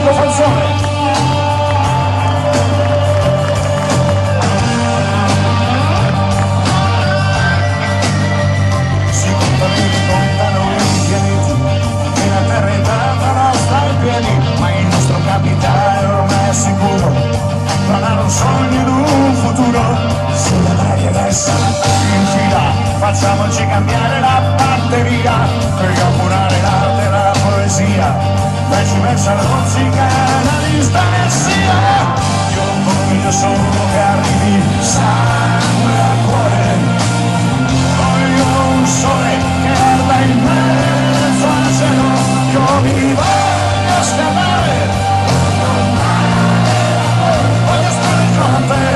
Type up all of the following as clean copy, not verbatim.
Marco Falzone. Ma il nostro capitale ormai è sicuro, non ha un sogno di un futuro. Sulla maglia versa in fila, facciamoci cambiare la batteria, per campionare l'arte e la poesia, viceversa la musica è una distanzia. Io voglio solo che arrivi sangue al cuore, voglio un sole che arda in mezzo al cielo. Io mi voglio scavare, voglio stare con te,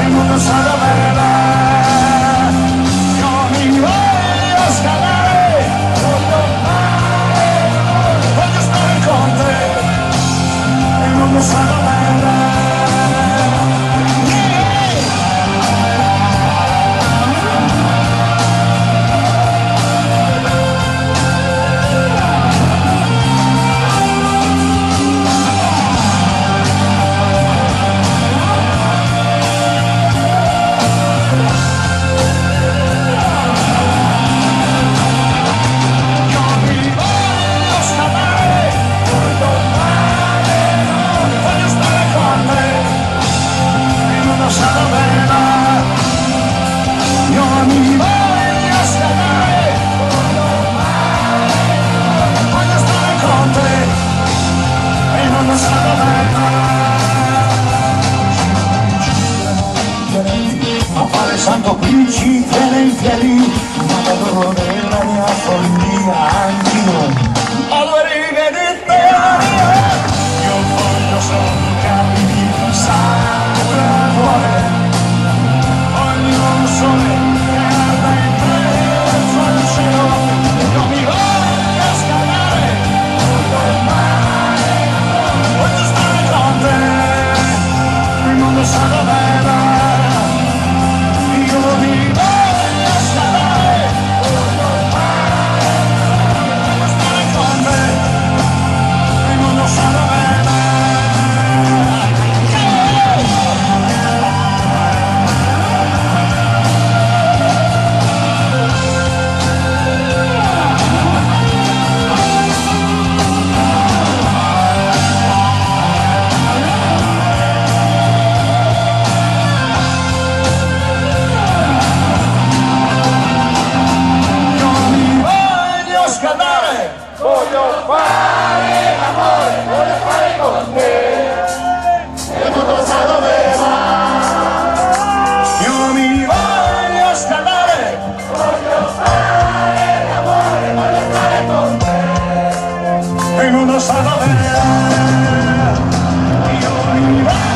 il mondo sa dov'è. Io mi voglio scavare, voglio stare con te, il mondo sa dov'è. Santo qui ci tiene in piedi, ma l'adoro della mia follia, anch'io ho due righe di teoria. Io voglio solo che arrivi sangue al cuore, voglio un sole che arda in mezzo al cielo. Io mi voglio scalare, voglio stare con te, il mondo sa dov'è. Voglio fare l'amore, voglio fare con te, e tutto sa dove va. Io mi voglio scaldare, voglio fare l'amore, voglio fare con te, e tutto sa dove va. Io mi voglio